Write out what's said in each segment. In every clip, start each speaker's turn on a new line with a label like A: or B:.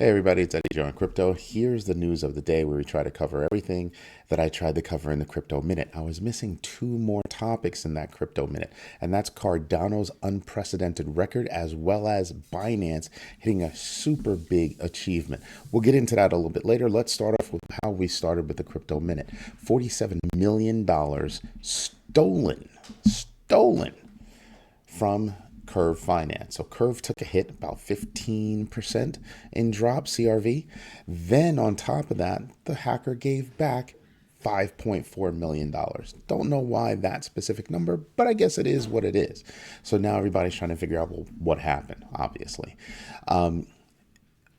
A: Hey everybody, it's Eddie Joe on Crypto. Here's the news of the day where we try to cover everything that I tried to cover in the Crypto Minute. I was missing two more topics in that Crypto Minute, and that's Cardano's unprecedented record as well as Binance hitting a super big achievement. We'll get into that a little bit later. Let's start off with how we started with the Crypto Minute. $47 million stolen from Curve Finance. So Curve took a hit about 15% in drop CRV. Then on top of that, the hacker gave back $5.4 million. Don't know why that specific number, but I guess it is what it is. So now everybody's trying to figure out, well, what happened, obviously.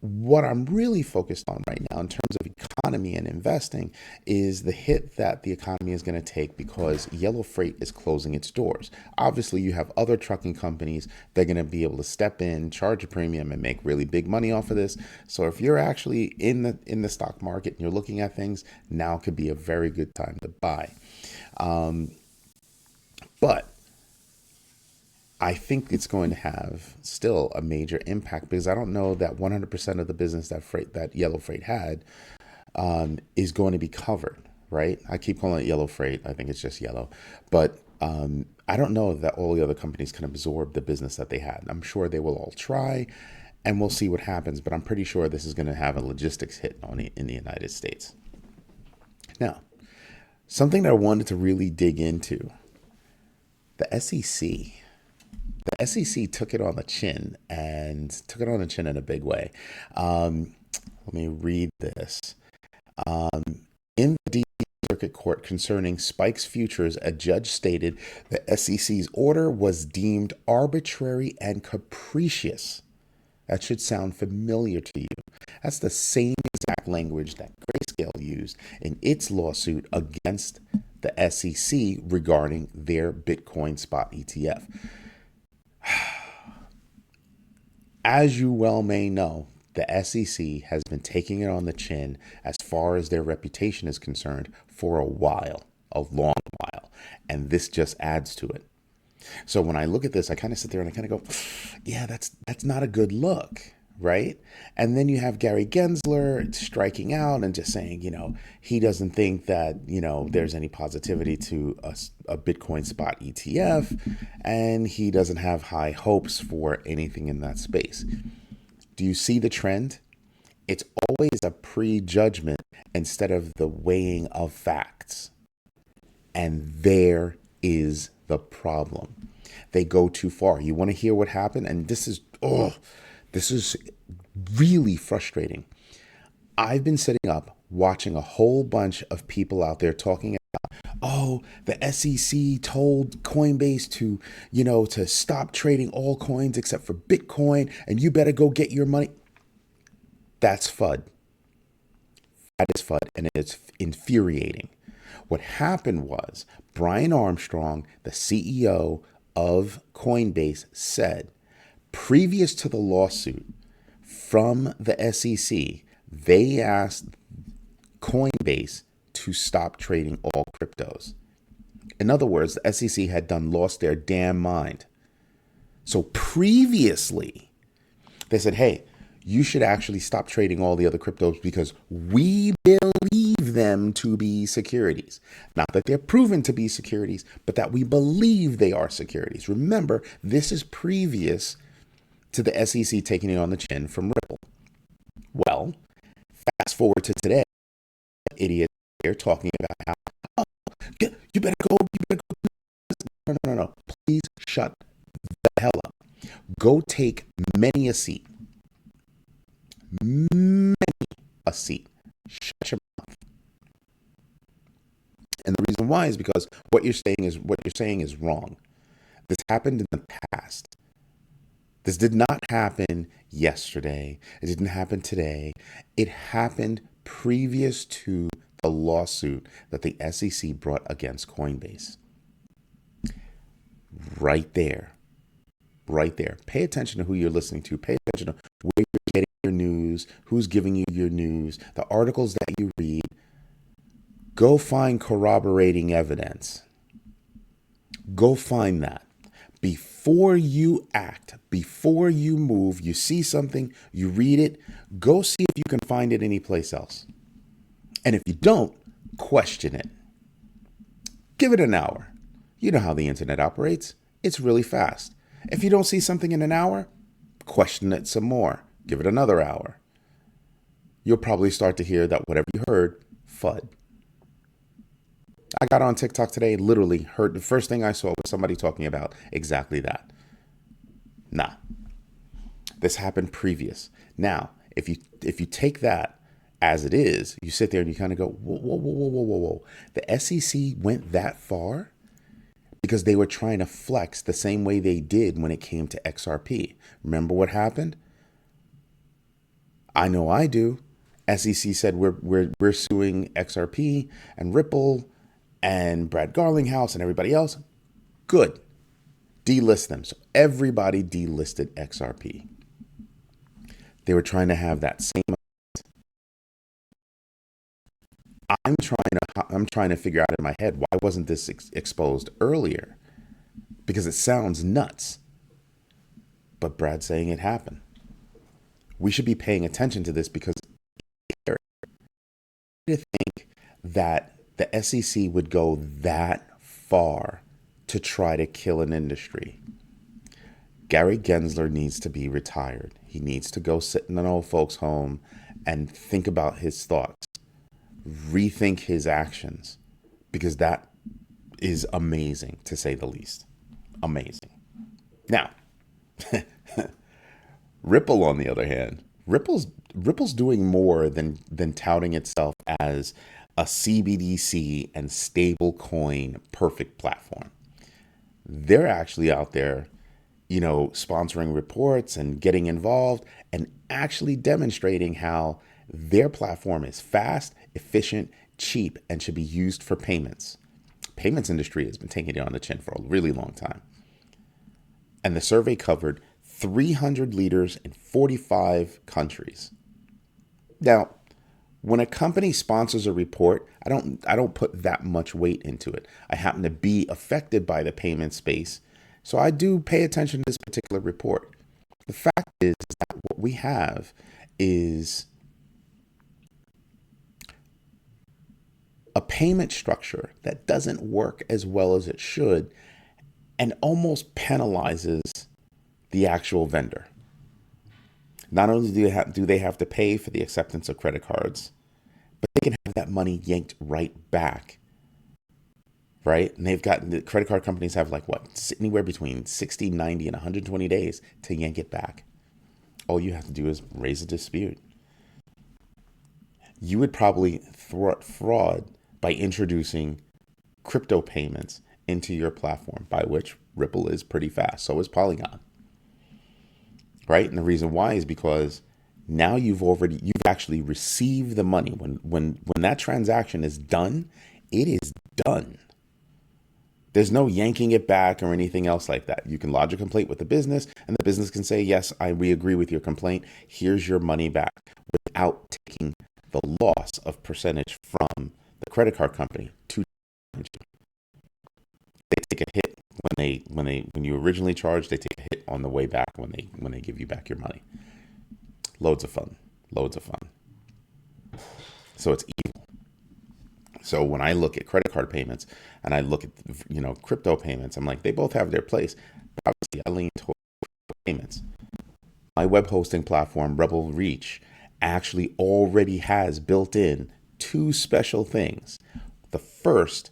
A: What I'm really focused on right now in terms of economy and investing is the hit that the economy is going to take because yellow freight is closing its doors. Obviously, you have other trucking companies that are going to be able to step in, charge a premium, and make really big money off of this. So if you're actually in the stock market and you're looking at things, now could be a very good time to buy. But I think it's going to have still a major impact because I don't know that 100% of the business that yellow freight had is going to be covered, right? I keep calling it yellow freight. I think it's just yellow, but I don't know that all the other companies can absorb the business that they had. I'm sure they will all try, and we'll see what happens. But I'm pretty sure this is going to have a logistics hit in the United States. Now, something that I wanted to really dig into: the SEC. The SEC took it on the chin in a big way. Let me read this. In the D.C. Circuit Court concerning Spikes Futures, a judge stated the SEC's order was deemed arbitrary and capricious. That should sound familiar to you. That's the same exact language that Grayscale used in its lawsuit against the SEC regarding their Bitcoin spot ETF. As you well may know, the SEC has been taking it on the chin as far as their reputation is concerned for a while, a long while, and this just adds to it. So when I look at this, I kind of sit there and I kind of go, yeah, that's not a good look, right? And then you have Gary Gensler striking out and just saying, he doesn't think that, there's any positivity to a Bitcoin spot ETF, and he doesn't have high hopes for anything in that space. Do you see the trend? It's always a prejudgment instead of the weighing of facts. And there is the problem. They go too far. You want to hear what happened? And this is really frustrating. I've been sitting up watching a whole bunch of people out there talking about, the SEC told Coinbase to stop trading all coins except for Bitcoin, and you better go get your money. That's FUD. That is FUD, and it's infuriating. What happened was Brian Armstrong, the CEO of Coinbase, said, previous to the lawsuit from the SEC, they asked Coinbase to stop trading all cryptos. In other words, the SEC had lost their damn mind. So previously, they said, hey, you should actually stop trading all the other cryptos because we believe them to be securities. Not that they're proven to be securities, but that we believe they are securities. Remember, this is previous to the SEC taking it on the chin from Ripple. Well, fast forward to today, idiots here talking about how, you better go. No. Please shut the hell up. Go take many a seat. Shut your mouth. And the reason why is because what you're saying is wrong. This happened in the past. This did not happen yesterday. It didn't happen today. It happened previous to the lawsuit that the SEC brought against Coinbase. Right there. Pay attention to who you're listening to. Pay attention to where you're getting your news, who's giving you your news, the articles that you read. Go find corroborating evidence. Go find that. Before you act, before you move, you see something, you read it, go see if you can find it anyplace else. And if you don't, question it. Give it an hour. You know how the internet operates. It's really fast. If you don't see something in an hour, question it some more. Give it another hour. You'll probably start to hear that whatever you heard, FUD. I got on TikTok today, literally heard the first thing I saw was somebody talking about exactly that. Nah, this happened previous. Now, if you take that as it is, you sit there and you kind of go, whoa, whoa, whoa, whoa, whoa, whoa, whoa. The SEC went that far because they were trying to flex the same way they did when it came to XRP. Remember what happened? I know I do. SEC said we're suing XRP and Ripple and Brad Garlinghouse and everybody else. Good. Delist them. So everybody delisted XRP. They were trying to have that same. I'm trying to figure out in my head, why wasn't this exposed earlier? Because it sounds nuts. But Brad's saying it happened. We should be paying attention to this because to think that the SEC would go that far to try to kill an industry. Gary Gensler needs to be retired. He needs to go sit in an old folks' home and think about his thoughts, rethink his actions, because that is amazing, to say the least. Amazing. Now, Ripple, on the other hand, Ripple's doing more than touting itself as a CBDC and stable coin perfect platform. They're actually out there, sponsoring reports and getting involved and actually demonstrating how their platform is fast, efficient, cheap, and should be used for payments. Payments industry has been taking it on the chin for a really long time. And the survey covered 300 leaders in 45 countries. Now, when a company sponsors a report, I don't put that much weight into it. I happen to be affected by the payment space, so I do pay attention to this particular report. The fact is that what we have is a payment structure that doesn't work as well as it should and almost penalizes the actual vendor. Not only do they have to pay for the acceptance of credit cards, but they can have that money yanked right back, right? And the credit card companies have anywhere between 60, 90, and 120 days to yank it back. All you have to do is raise a dispute. You would probably thwart fraud by introducing crypto payments into your platform, by which Ripple is pretty fast. So is Polygon. Right? And the reason why is because now you've actually received the money. When that transaction is done, it is done. There's no yanking it back or anything else like that. You can lodge a complaint with the business, and the business can say, yes, we agree with your complaint. Here's your money back, without taking the loss of percentage from the credit card company to you. They take a hit when you originally charged. They take a hit on the way back when they give you back your money. Loads of fun. So it's evil. So when I look at credit card payments and I look at crypto payments, I'm like, they both have their place. But obviously, I lean toward payments. My web hosting platform, Rebel Reach, actually already has built in two special things. The first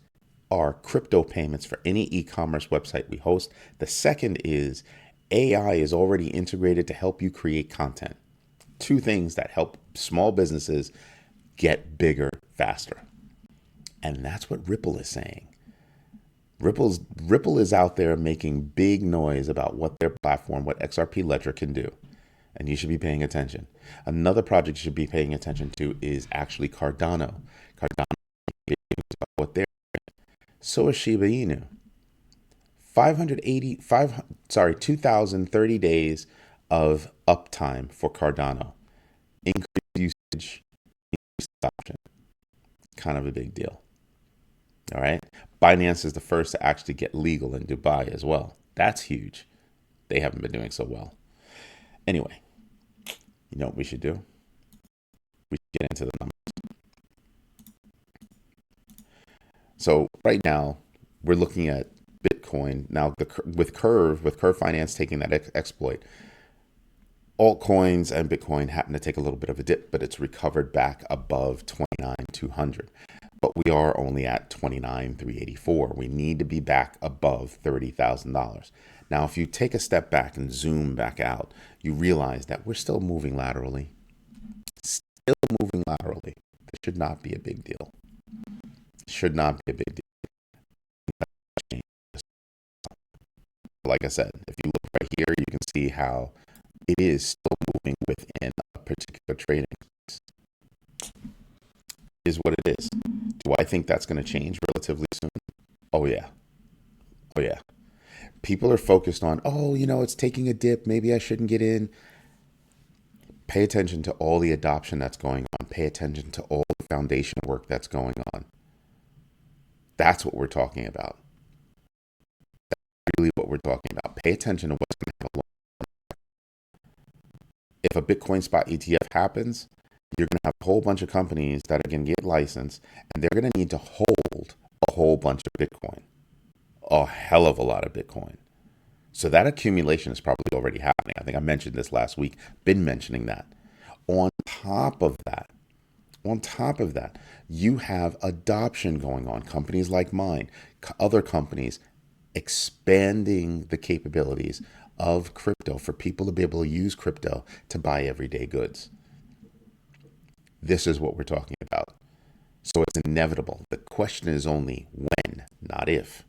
A: are crypto payments for any e-commerce website we host. The second is AI is already integrated to help you create content. Two things that help small businesses get bigger faster. And that's what Ripple is saying. Ripple is out there making big noise about what their platform, what XRP Ledger can do. And you should be paying attention. Another project you should be paying attention to is actually Cardano. Cardano is about what they're doing. So is Shiba Inu. 2,030 days of uptime for Cardano. Increased usage, increased adoption. Kind of a big deal. All right. Binance is the first to actually get legal in Dubai as well. That's huge. They haven't been doing so well. Anyway, you know what we should do? We should get into the numbers. So right now, we're looking at Bitcoin. Now, with Curve Finance taking that exploit, altcoins and Bitcoin happen to take a little bit of a dip, but it's recovered back above 29,200. But we are only at 29,384. We need to be back above $30,000. Now, if you take a step back and zoom back out, you realize that we're still moving laterally. Still moving laterally. This should not be a big deal. Should not be a big deal. Like I said, if you look right here, you can see how it is still moving within a particular trading. Is what it is. Do I think that's going to change relatively soon? Oh yeah. Oh yeah. People are focused on, oh, it's taking a dip. Maybe I shouldn't get in. Pay attention to all the adoption that's going on. Pay attention to all the foundation work that's going on. That's what we're talking about. That's really what we're talking about. Pay attention to what's going to happen. If a Bitcoin spot ETF happens, you're going to have a whole bunch of companies that are going to get licensed, and they're going to need to hold a whole bunch of Bitcoin, a hell of a lot of Bitcoin. So that accumulation is probably already happening. I think I mentioned this last week, been mentioning that. On top of that, you have adoption going on. Companies like mine, other companies expanding the capabilities of crypto for people to be able to use crypto to buy everyday goods. This is what we're talking about. So it's inevitable. The question is only when, not if.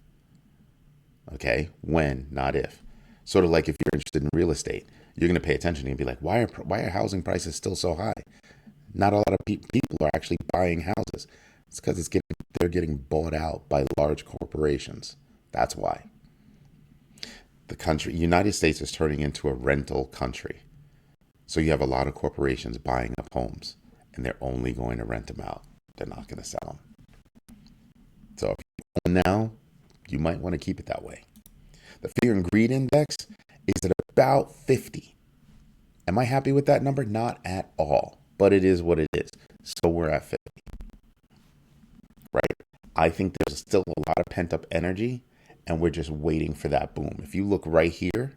A: Okay? When, not if. Sort of like if you're interested in real estate, you're going to pay attention and be like, why are housing prices still so high? Not a lot of people are actually buying houses. It's because they're getting bought out by large corporations. That's why. United States is turning into a rental country. So you have a lot of corporations buying up homes, and they're only going to rent them out. They're not going to sell them. So if you own now, you might want to keep it that way. The fear and greed index is at about 50. Am I happy with that number? Not at all, but it is what it is. So we're at 50, right? I think there's still a lot of pent up energy, and we're just waiting for that boom. If you look right here,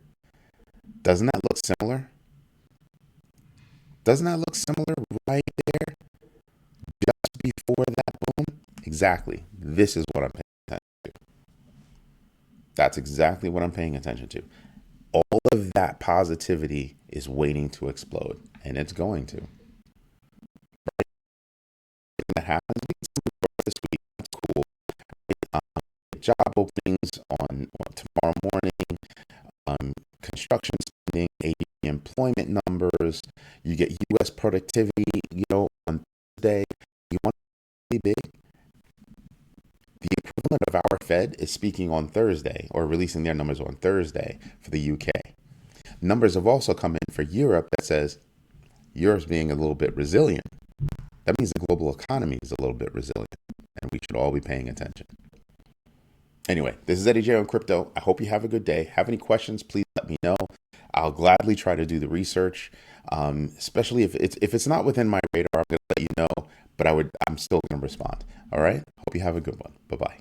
A: doesn't that look similar? Doesn't that look similar right there? Just before that boom? Exactly. This is what I'm paying attention to. That's exactly what I'm paying attention to. All of that positivity is waiting to explode, and it's going to. Right? That happens this week. That's cool. Job openings on tomorrow morning. Construction spending, employment numbers. You get U.S. productivity, on Thursday. You want to be big? The equivalent of our Fed is speaking on Thursday, or releasing their numbers on Thursday for the UK. Numbers have also come in for Europe that says Europe's being a little bit resilient. That means the global economy is a little bit resilient, and we should all be paying attention. Anyway, this is Eddie J on Crypto. I hope you have a good day. Have any questions, please let me know. I'll gladly try to do the research, especially if it's not within my radar. I'm going to let you know, but I'm still going to respond. All right? Hope you have a good one. Bye-bye.